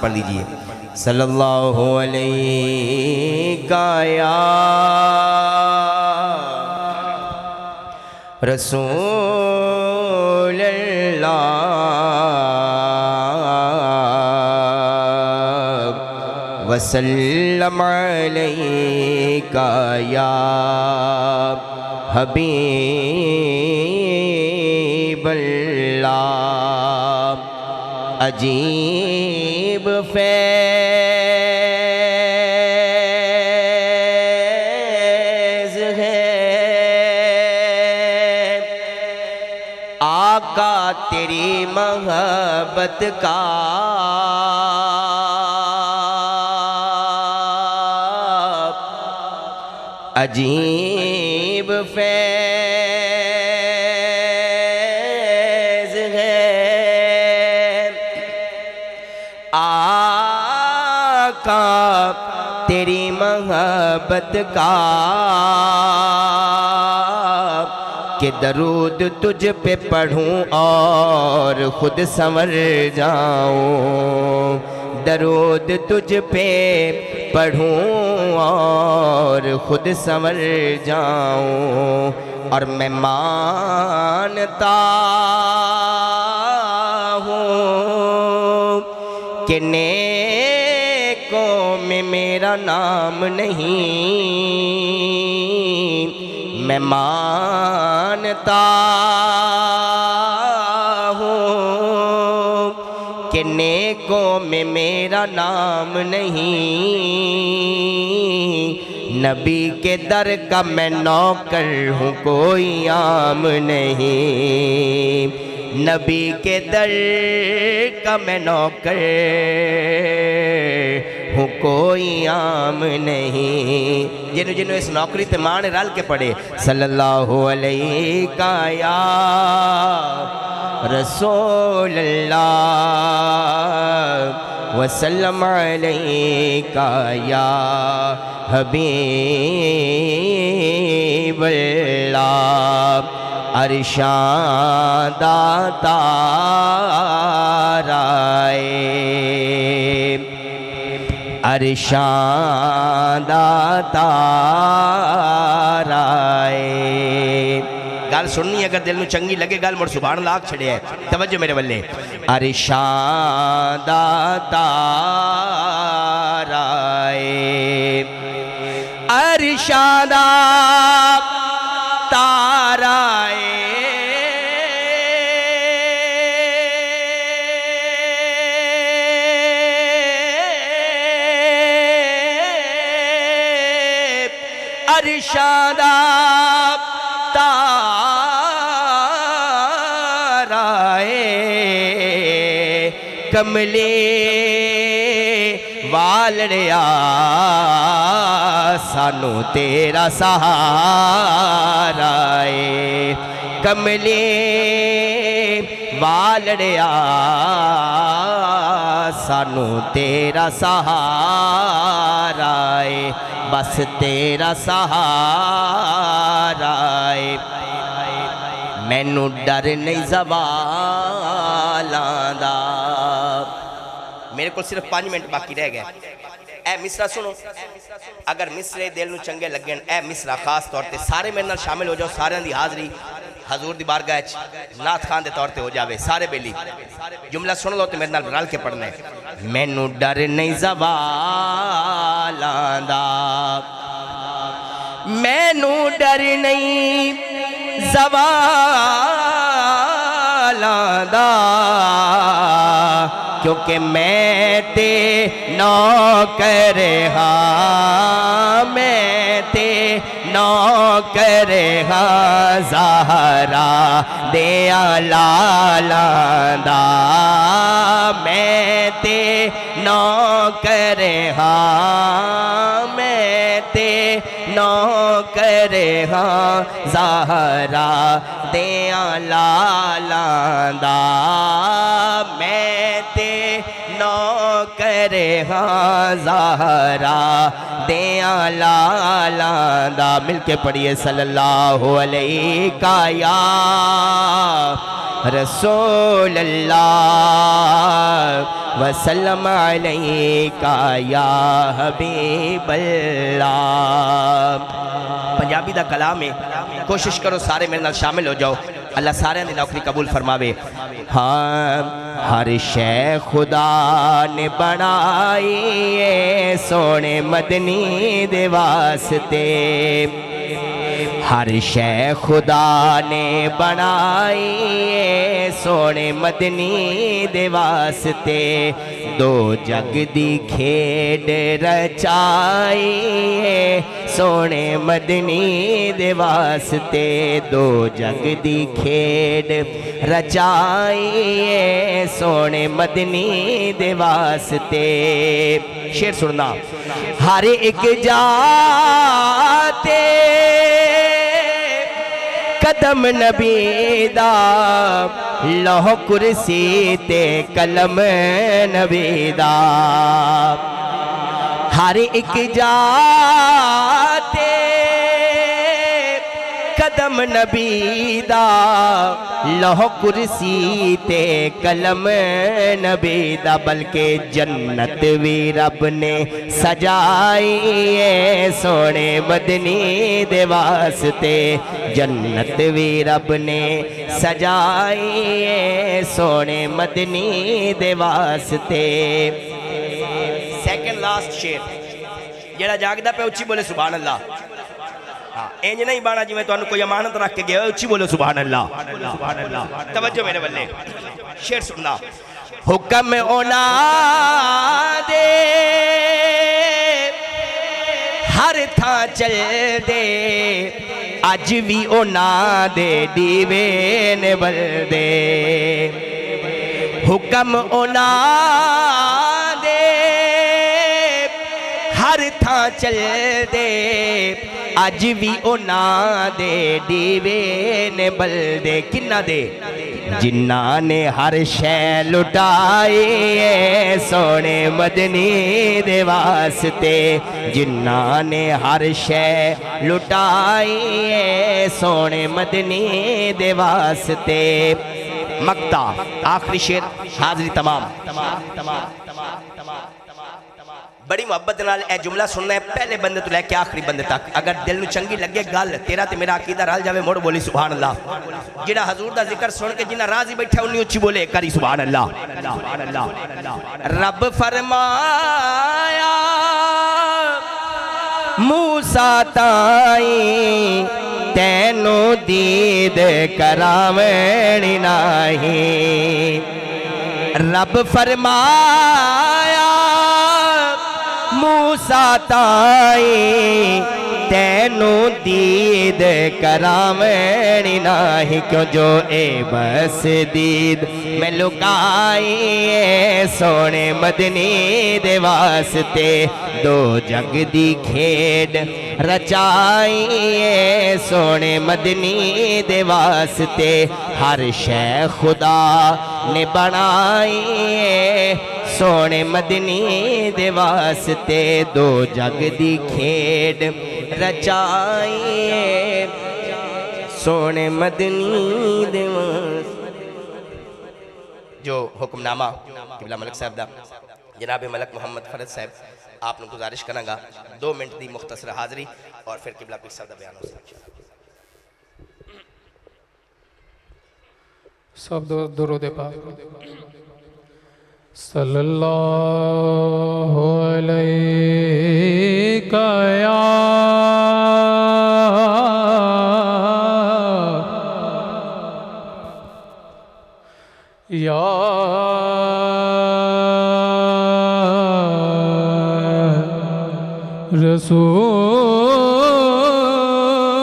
पढ़ लीजिए। सल्लल्लाहु अलैहि या रसूल अल्लाह वसल्लम अलैका या हबीब अल्लाह। अजीब फैज़ है आका तेरी मोहब्बत का, अजीब फैज़ है आका तेरी मोहब्बत का, कि दरूद तुझ पे पढ़ूं और खुद संवर जाऊं। दरूद तुझ पे पढ़ूं और खुद संवर जाऊं। और मैं मानता हूँ कि नेकों में मेरा नाम नहीं। मैं मानता हूँ कि नेकों में मेरा नाम नहीं। नबी के दर का मैं नौकर हूँ, कोई आम नहीं। नबी के दर का मैं नौकर हूँ, कोई आम नहीं। जिन्हों जिन्हों इस नौकरी ते मान रल के पढ़े सल्लल्लाहु अलैहि या रसूल अल्लाह वसल्लम अलैका या हबीब अल्लाह। अरशादा ताराए अरशादा ताराए। गल सुननी अगर दिल में चंगी लगे गल मुड़ सुभान अल्लाह छड़े है। तवज्जो मेरे वल्ले। अरशादा ताराए अरशादा ताराए अरशादा ताराए। कमले वालड़िया सानू तेरा सहारा है। कमले वालड़िया सानू तेरा सहारा है। बस तेरा सहारा है। मैनू डर नहीं ज़वालां दा। मेरे को सिर्फ 5 मिनट बाकी रह गए। ए मिसरा सुनो, अगर मिसरे दिल नूं चंगे लगन ए मिसरा खास तौर पे सारे मेरे नाल शामिल हो जाओ। सारे दी हाज़री हजूर दी बारगाह च नाथ खान दे तौर पे हो जावे। सारे बेली जुमला सुन लो तो मेरे नाल रल के पढ़ना है। मैनू डर नहीं ज़वालां दा, मैनू डर नहीं ज़वालां दा, क्योंकि मैं ते नौकर हाँ, मैं ते नौकर हाँ ज़हरा दे लालां दा। मैं ते नौकर हाँ, मैं ते नौकर हाँ ज़हरा दे लालां दा। मैं ते नौकर हाँ ज़हरा दे लालां दा। मिल के पढ़िए सल्लल्लाहु अलैहि या रसूल अल्लाह वसल्लम अलैका या हबीब अल्लाह। पंजाबी दा कलाम है, कोशिश करो सारे मेरे नाल शामिल हो जाओ, अल्लाह सारे दी नौकरी कबूल फरमावे। हाँ, हर शै खुदा ने बनाई है सोने मदनी दे वास्ते, हर शै खुदा ने बनाई है सोने मदनी दे वास्ते, दो जग दी खेड रचाई है सोने मदनी दे वास्ते, दो जग दी खेड रचाई है सोने मदनी दे वास्ते। शेर सुनना, हर एक जाते कदम नबी दा, लौह कुर्सी ते कलम नबी दा, हर एक जाते कदम नबी दा, लौह कुर्सी ते कलम नबी दा, बल्कि जन्नत भी रब ने सजाई है सोने मदनी दे वास्ते, जन्नत भी रब ने सजाई है सोने मदनी दे वास्ते। सेकंड लास्ट शेर, जेड़ा जागदा पे उच्ची बोले सुभान अल्लाह। हाँ, इंज नहीं बाना जिवें तुहानू कोई अमानत रख के गया, उच्ची बोलो सुभान अल्लाह। तवज्जो मेरे बल्ले, शेर सुनना, हुक्म ओना दे हर थां चल दे, अज भी ओना दे दीवे ने बलदे, हुक्म ओना दे हर थां चल दे, अज भी ओना दे दीवे ने बलदे, किन्ना दे जिन्ना ने हर शै लुटाई है सोने मदनी दे वास्ते, जिन्ना ने हर शै लुटाई है सोने मदनी दे वास्ते। मक्ता आखिरी शेर, हाजरी तमाम। बड़ी मुहब्बत नाल ए जुमला सुनना है, पहले बंदे तो लैके आखिरी बंदे तक। अगर दिल नू चंगी लगे गल, तेरा ते मेरा अकीदा रल जावे, मुड़ बोली सुभान अल्लाह। जिहड़ा हजूर दा जिक्र सुन के जिन्ना राजी बैठा उन्नी उच्ची बोले करी सुभान अल्लाह। रब फरमाया मूसा ताई तैनू दीद करावणी नहीं, रब फरमाया मूसा ताई तैनू दीद करावणी नाही, क्यों जो ए बस दीद मैं लुकाई सोने मदनी दे वास्ते, दो जग दी खेड रचाई सोने मदनी दे वास्ते, हर शै खुदा ने बनाई सोने मदनी दे वास्ते, दो जग दी खेड रचाई सोने मदनी दे वास्ते। जो हुक्मनामा किबला मलिक साहब दा जनाब मलक मोहम्मद फरद साहब, आपने गुजारिश करांगा 2 मिनट की मुख्तसर हाज़री और फिर किबला पीर साहब दा बयान हो सकता। सब दुरूद पाक सल्लल्लाहु अलैका या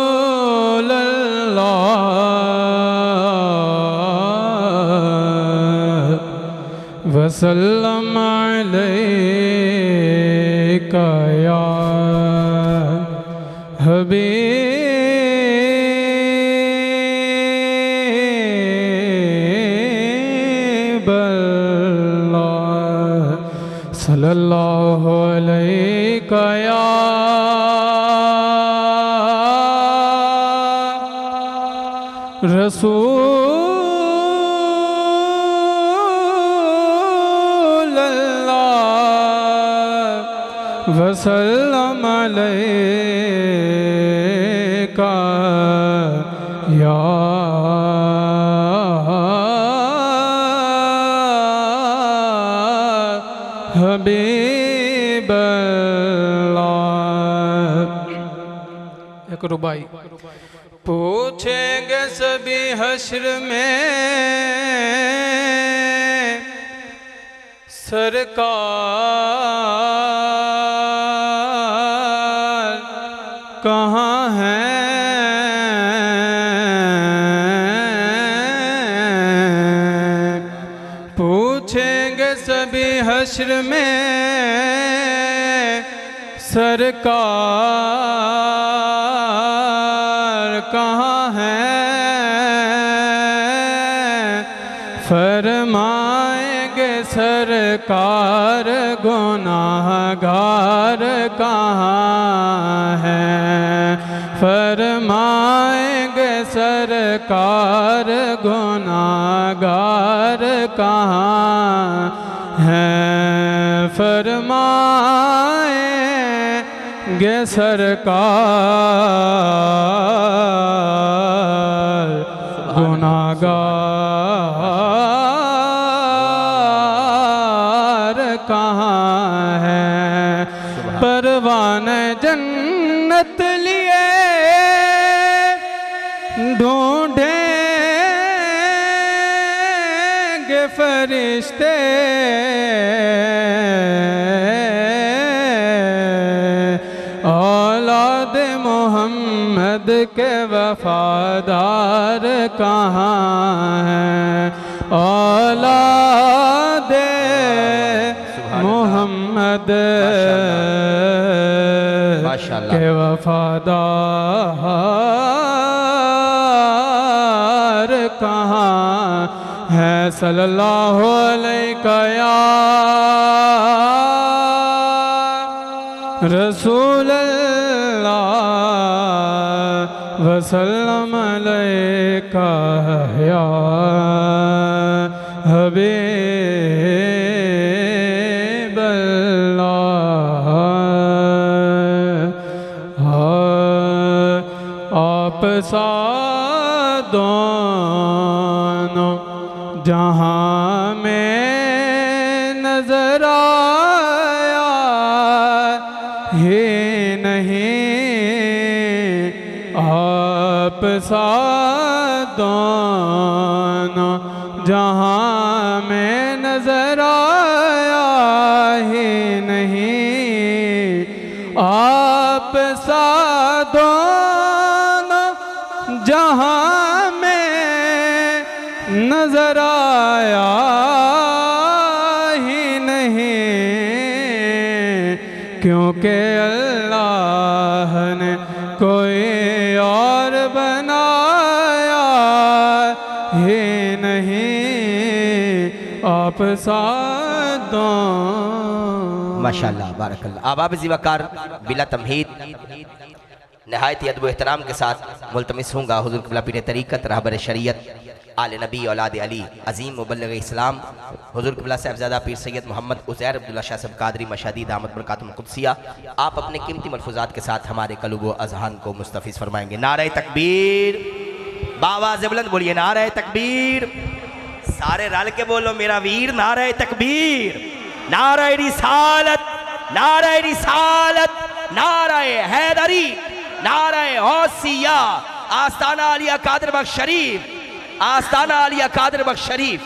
रसूल अल्लाह वसल्लम अलैका या हबीब अल्लाह सल्लल्लाहु अलैका या रसूल वसल्लम अलैका या हबीबल्लाह। एक रुबाई। पूछेंगे सभी हश्र में सरकार कहाँ है, पूछेंगे सभी हश्र में सरकार कहाँ है, फरमाएंगे सरकार गुनाहगार कहाँ है, फरमाएंगे सरकार गुनाहगार कहाँ है, फरमाएंगे सरकार गुनाहगार कहाँ है, परवाने जन्नत लिए ढूंढेंगे फरिश्ते, औलाद मोहम्मद के वफादार कहाँ हैं, औलाद मोहम्मद के वफादार कहाँ है, सल्लल्लाहु अलैका या रसूल अल्लाह वसल्लम अलैका या हबीबल्लाह। आप सा दोनों जहाँ में नजर आया ही नहीं, आप सा दोनों जहाँ में नजर आया ही नहीं, आप सा दोनों जहाँ में नजर आया ही नहीं, क्योंकि अल्लाह ने कोई और बनाया ही नहीं, आप सादों। माशाअल्लाह बारकल्लाह। आबाब ज़िवाकार बिला तमहीद नहायत अदब एहतराम के साथ मुल्तमिस हूँगा हुज़ूर क़िबला पीर तरीक़त रहबर शरीयत आले नबी औलाद अली अज़ीम मुबल्लिग़ इस्लाम हुज़ूर क़िबला साहिबज़ादा पीर सैयद मोहम्मद उज़ैर अब्दुल्ला शाह साहब कादरी मशादी दामत बरकातुहुल क़ुद्सिया आप अपने कीमती मलफ़ूज़ात के साथ हमारे क़ल्ब व अज़हान को मुस्तफ़िज़ फरमाएंगे। नारे तकबीर, बावाज़ बुलंद बोलिए नारे तकबीर, सारे रल के बोलो मेरा वीर नारे तकबीर, नारे रिसालत, नारे रिसालत, नारे हैदरी, नारे गौसिया, आस्ताना आलिया कादर बख्श शरीफ, आस्ताना आलिया कादर बख्श शरीफ।